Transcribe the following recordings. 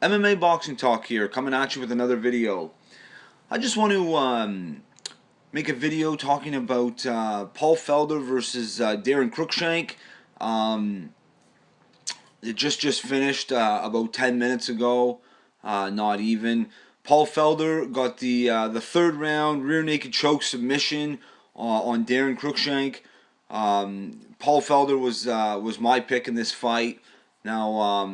MMA Boxing Talk here, coming at you with another video. I just want to make a video talking about Paul Felder versus Daron Cruickshank. Um, it just finished about 10 minutes ago, not even. Paul Felder got the third round rear naked choke submission on Daron Cruickshank. Paul Felder was my pick in this fight. Now,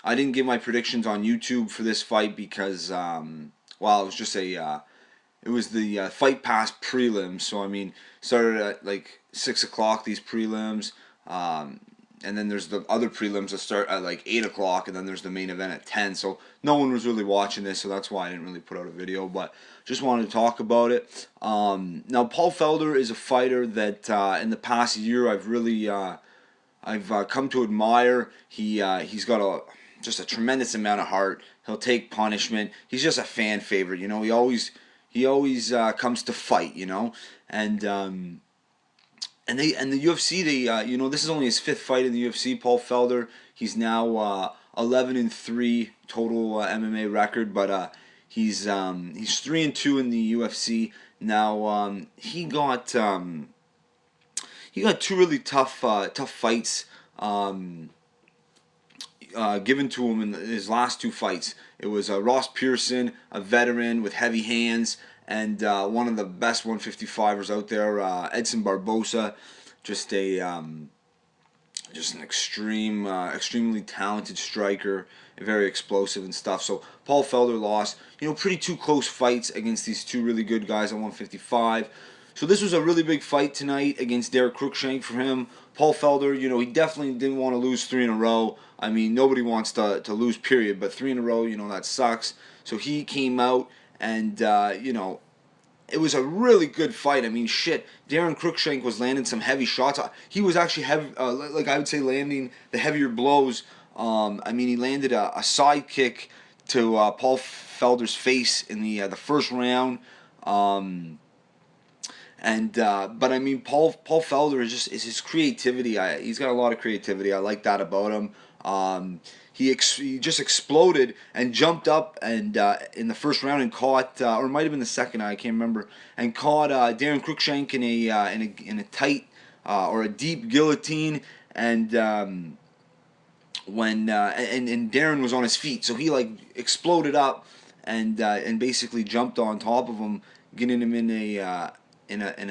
I didn't give my predictions on YouTube for this fight because, well, it was just it was the Fight Pass prelims. So I mean, started at like 6 o'clock. These prelims, and then there's the other prelims that start at like 8 o'clock, and then there's the main event at 10. So no one was really watching this, so that's why I didn't really put out a video. But just wanted to talk about it. Now, Paul Felder is a fighter that in the past year I've come to admire. He's got just a tremendous amount of heart. He'll take punishment. He's just a fan favorite. You know, he always comes to fight. You know, and the UFC, this is only his fifth fight in the UFC. Paul Felder, he's now 11-3 total MMA record, but he's 3-2 in the UFC. Now he got two really tough fights given to him in his last two fights. It was Ross Pearson, a veteran with heavy hands, and one of the best 155ers out there, Edson Barbosa, just an extremely talented striker, very explosive and stuff. So Paul Felder lost, pretty two close fights against these two really good guys at 155. So this was a really big fight tonight against Daron Cruickshank for him. Paul Felder, he definitely didn't want to lose three in a row. I mean, nobody wants to lose, period. But three in a row, that sucks. So he came out and, it was a really good fight. I mean, shit, Daron Cruickshank was landing some heavy shots. He was actually heavy, like I would say, landing the heavier blows. I mean, he landed a side kick to Paul Felder's face in the first round. But I mean, Paul Felder is his creativity. He's got a lot of creativity. I like that about him. He just exploded and jumped up and in the first round and caught, or it might have been the second. I can't remember. And caught Daron Cruickshank in a tight or a deep guillotine. And and Daron was on his feet, so he like exploded up and basically jumped on top of him, getting him in a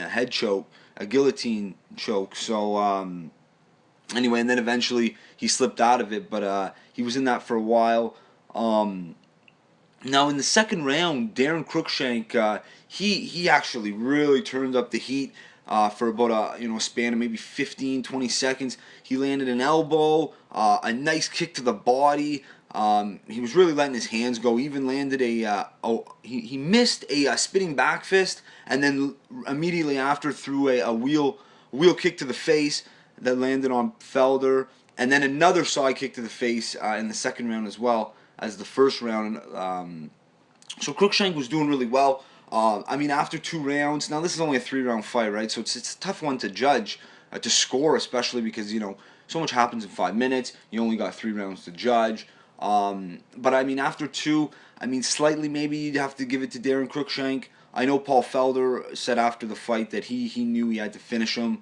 head choke, a guillotine choke. So anyway, and then eventually he slipped out of it, but he was in that for a while. Now in the second round, Daron Cruickshank, he actually really turned up the heat for about a span of maybe 15-20 seconds. He landed an elbow, a nice kick to the body. He was really letting his hands go. He even landed he missed a spinning back fist, and then immediately after threw a wheel kick to the face that landed on Felder, and then another side kick to the face in the second round as well as the first round. So Cruickshank was doing really well. I mean, after two rounds, now this is only a 3-round fight, right? So it's a tough one to judge, to score, especially because, so much happens in 5 minutes. You only got 3 rounds to judge. But I mean, after two, I mean, slightly maybe you'd have to give it to Daron Cruickshank. I know Paul Felder said after the fight that he knew he had to finish him.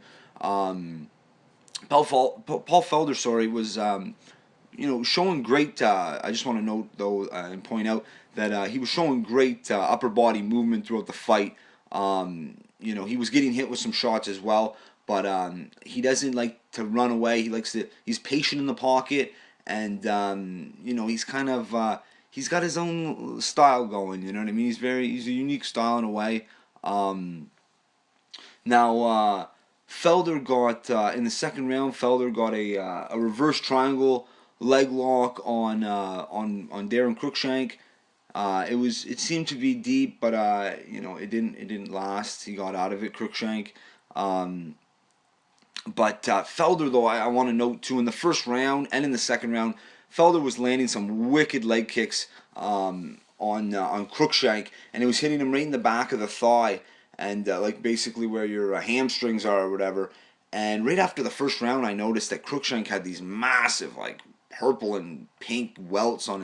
Paul Felder, sorry, was showing great. I just want to note though and point out that he was showing great upper body movement throughout the fight. He was getting hit with some shots as well, but he doesn't like to run away. He's patient in the pocket, and he's kind of he's got his own style going. You know what I mean? He's a unique style in a way. Now. Felder got in the second round. Felder got a reverse triangle leg lock on Daron Cruickshank. It seemed to be deep, but it didn't last. He got out of it, Cruickshank. But Felder, though, I want to note too, in the first round and in the second round, Felder was landing some wicked leg kicks on Cruickshank, and it was hitting him right in the back of the thigh, and like basically where your hamstrings are or whatever. And right after the first round, I noticed that Cruickshank had these massive like purple and pink welts on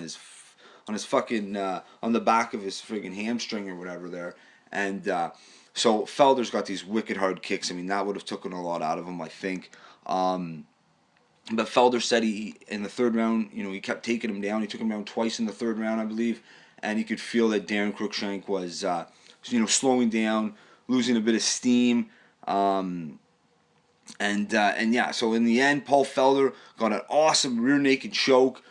his fucking on the back of his friggin' hamstring or whatever there, and so Felder's got these wicked hard kicks. I mean, that would have taken a lot out of him, I think. But Felder said he in the third round, he kept taking him down. He took him down twice in the third round, I believe, and you could feel that Daron Cruickshank was, slowing down, losing a bit of steam. And yeah, so in the end, Paul Felder got an awesome rear naked choke.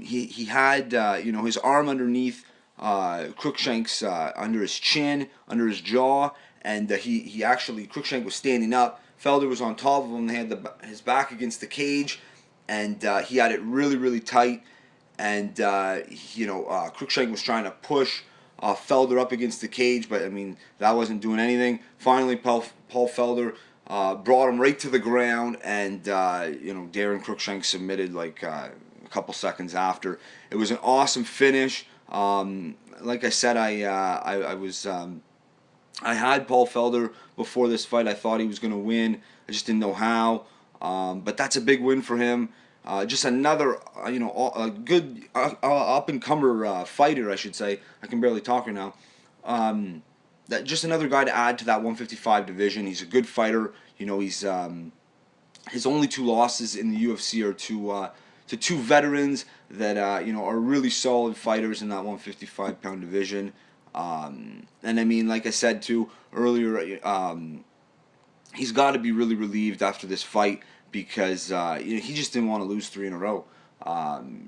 He had his arm underneath Cruickshank's under his chin, under his jaw, and he actually Cruickshank was standing up. Felder was on top of him. They had his back against the cage, and he had it really, really tight. And Cruickshank was trying to push Felder up against the cage, but I mean that wasn't doing anything. Finally, Paul Felder brought him right to the ground, and Daron Cruickshank submitted like a couple seconds after. It was an awesome finish. Like I said, I had Paul Felder before this fight. I thought he was going to win. I just didn't know how. But that's a big win for him. Just another, a good up-and-comer fighter, I should say. I can barely talk right now. Just another guy to add to that 155 division. He's a good fighter. He's his only two losses in the UFC are to two veterans that are really solid fighters in that 155-pound division. And I mean, like I said too earlier, he's got to be really relieved after this fight because he just didn't want to lose 3 in a row.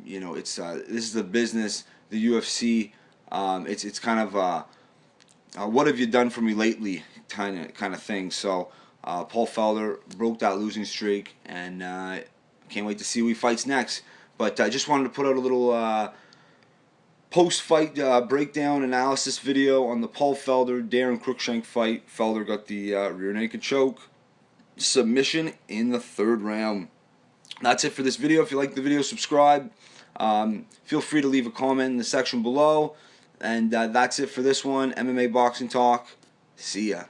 This is the business, the UFC. It's kind of what have you done for me lately kind of thing. So Paul Felder broke that losing streak, and can't wait to see who he fights next. But I just wanted to put out a little post-fight breakdown analysis video on the Paul Felder Daron Cruickshank fight. Felder got the rear naked choke submission in the third round. That's it for this video. If you like the video, subscribe. Feel free to leave a comment in the section below. And that's it for this one. MMA Boxing Talk. See ya.